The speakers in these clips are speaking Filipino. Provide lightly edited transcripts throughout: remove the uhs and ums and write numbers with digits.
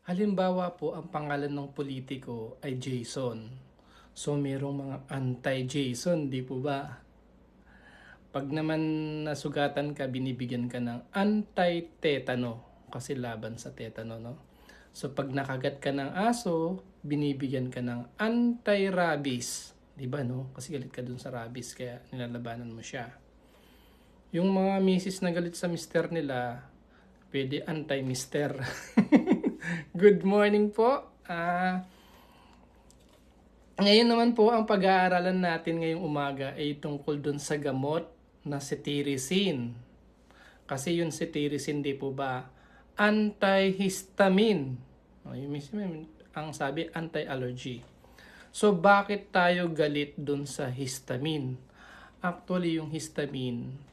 Halimbawa po, ang pangalan ng politiko ay Jason. So, merong mga anti-Jason, di po ba? Pag naman nasugatan ka, binibigyan ka ng anti-tetano kasi laban sa tetano, no? So, pag nakagat ka ng aso, binibigyan ka ng anti-rabies. Di ba, no? Kasi galit ka dun sa rabies, kaya nilalabanan mo siya. Yung mga misis na galit sa mister nila, pwede anti-mister. Good morning po. Ngayon naman po, ang pag-aaralan natin ngayong umaga ay tungkol dun sa gamot na cetirizine. Kasi yung cetirizine, di po ba, antihistamine. Yung mismo, ang sabi, anti-allergy. So, bakit tayo galit dun sa histamine? Actually, yung histamine,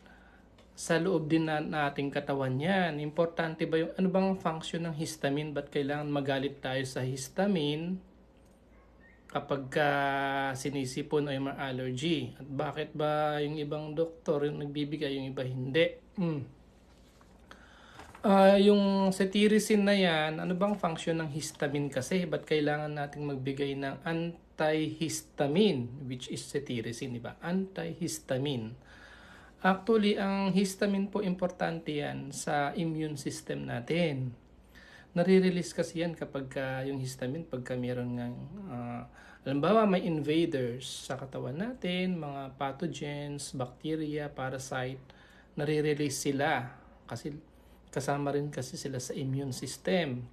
sa loob din na nating katawan yan. Importante ba yung, ano bang function ng histamine? Ba't kailangan magalit tayo sa histamine kapag sinisipon o yung allergy? At bakit ba yung ibang doktor yung nagbibigay, yung iba hindi? Yung cetirizine na yan, ano bang function ng histamine kasi? Ba't kailangan nating magbigay ng antihistamine, which is cetirizine, di ba? Antihistamine. Actually, ang histamine po importante yan sa immune system natin. Nare-release kasi yan kapag yung histamine, pagka meron ng, halimbawa may invaders sa katawan natin, mga pathogens, bacteria, parasite, nare-release sila kasi kasama rin kasi sila sa immune system.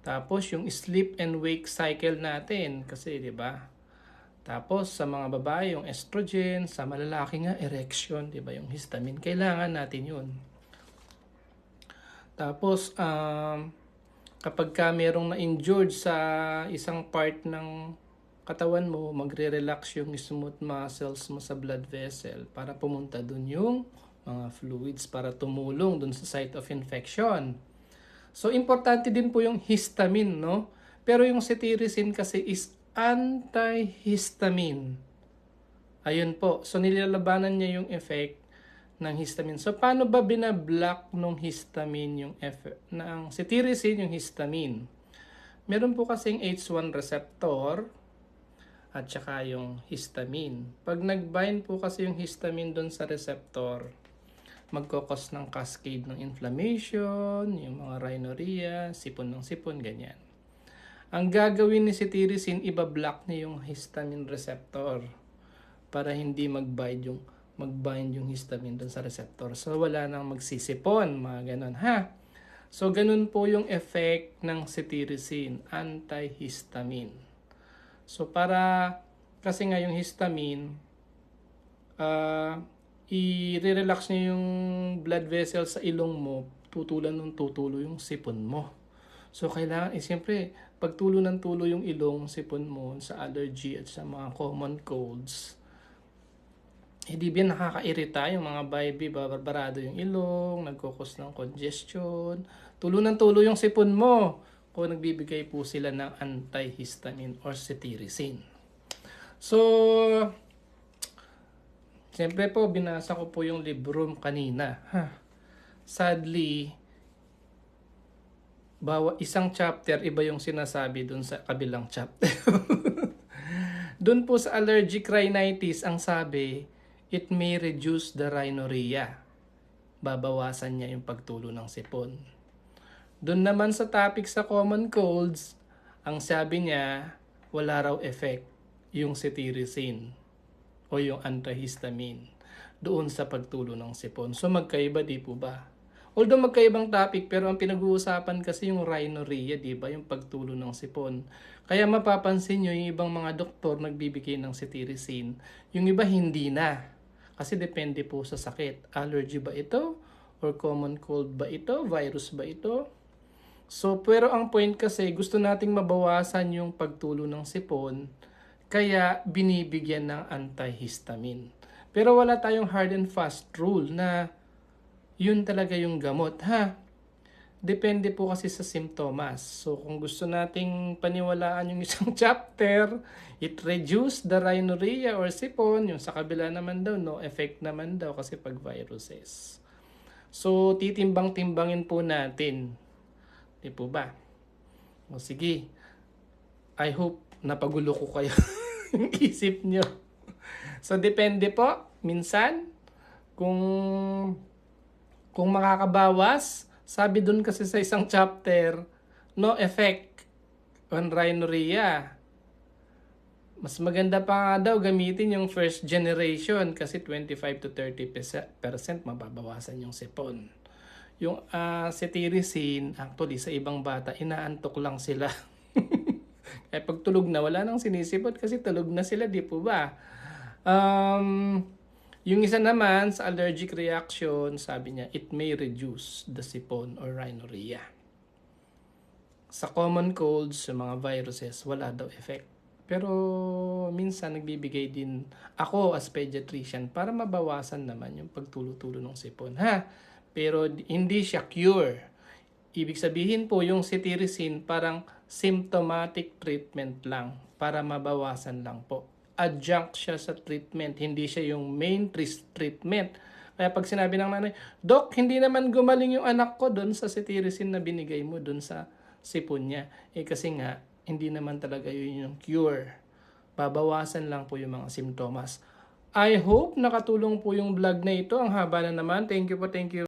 Tapos yung sleep and wake cycle natin kasi 'di ba? Tapos sa mga babae yung estrogen, sa malalaki nga erection, 'di ba? Yung histamine kailangan natin 'yun. Tapos kapag ka merong na-injured sa isang part ng katawan mo, magre-relax yung smooth muscles mo sa blood vessel para pumunta dun yung mga fluids para tumulong dun sa site of infection. So, importante din po yung histamine, no? Pero yung cetirizine kasi is antihistamine. Ayun po. So, nilalabanan niya yung effect ng histamine. So, paano ba binablock ng histamine yung effect? Ng cetirizine yung histamine. Meron po kasing H1 receptor at saka yung histamine. Pag nag-bind po kasi yung histamine doon sa receptor, magkokos ng cascade ng inflammation, yung mga rhinorrhea, sipon ng sipon, ganyan. Ang gagawin ni cetirizine, iba-block niya yung histamine receptor para hindi mag-bind yung histamine doon sa receptor. So, wala nang magsisipon, mga ganon, ha? So, ganun po yung effect ng cetirizine, antihistamine. So, kasi nga yung histamine, i-relax niya yung blood vessel sa ilong mo, tutulan ng tutulo yung sipon mo. So, kailangan, siyempre, pag tulo ng tulo yung ilong, sipon mo sa allergy at sa mga common colds, hindi ba nakakairita yung mga baby, barbarado yung ilong, nagkukos ng congestion, tulo ng tulo yung sipon mo kung nagbibigay po sila ng antihistamine or cetirizine. So, siyempre po, binasa ko po yung libro kanina. Sadly, isang chapter, iba yung sinasabi dun sa kabilang chapter. Dun po sa allergic rhinitis, ang sabi, it may reduce the rhinorrhea. Babawasan niya yung pagtulo ng sipon. Dun naman sa topic sa common colds, ang sabi niya, wala raw effect yung cetirizine o yung antihistamine doon sa pagtulo ng sipon. So magkaiba, di po ba? Although magkaibang topic, pero ang pinag-uusapan kasi yung rhinorrhea, di ba? Yung pagtulo ng sipon. Kaya mapapansin nyo, yung ibang mga doktor nagbibigay ng cetirizine, yung iba hindi na. Kasi depende po sa sakit. Allergy ba ito? Or common cold ba ito? Virus ba ito? So, pero ang point kasi, gusto nating mabawasan yung pagtulo ng sipon, kaya binibigyan ng antihistamine. Pero wala tayong hard and fast rule na yun talaga yung gamot, ha? Depende po kasi sa simptomas. So, kung gusto nating paniwalaan yung isang chapter, it reduce the rhinorrhea or sipon. Yung sa kabila naman daw, no effect naman daw kasi pag viruses. So, titimbang-timbangin po natin. Di po ba? O sige, I hope napagulo ko kayo yung isip nyo. So, depende po. Minsan, kung makakabawas, sabi dun kasi sa isang chapter, no effect on rhinorrhea. Mas maganda pa nga daw gamitin yung first generation kasi 25 to 30% mababawasan yung sipon. Yung cetirizine, actually sa ibang bata, inaantok lang sila. Eh pag tulog na, wala nang sinisipot kasi tulog na sila, di po ba? Yung isa naman sa allergic reaction, sabi niya, it may reduce the sipon or rhinorrhea. Sa common colds, sa mga viruses, wala daw effect. Pero minsan nagbibigay din ako as pediatrician para mabawasan naman yung pagtulo-tulo ng sipon. Pero hindi siya cure. Ibig sabihin po yung cetirizine parang symptomatic treatment lang para mabawasan lang po. Adjunct siya sa treatment, hindi siya yung main treatment. Kaya pag sinabi ng nanay, Doc, hindi naman gumaling yung anak ko doon sa cetirizine na binigay mo doon sa sipon niya. Kasi nga, hindi naman talaga yun yung cure. Babawasan lang po yung mga simptomas. I hope nakatulong po yung vlog na ito. Ang haba na naman. Thank you po, thank you.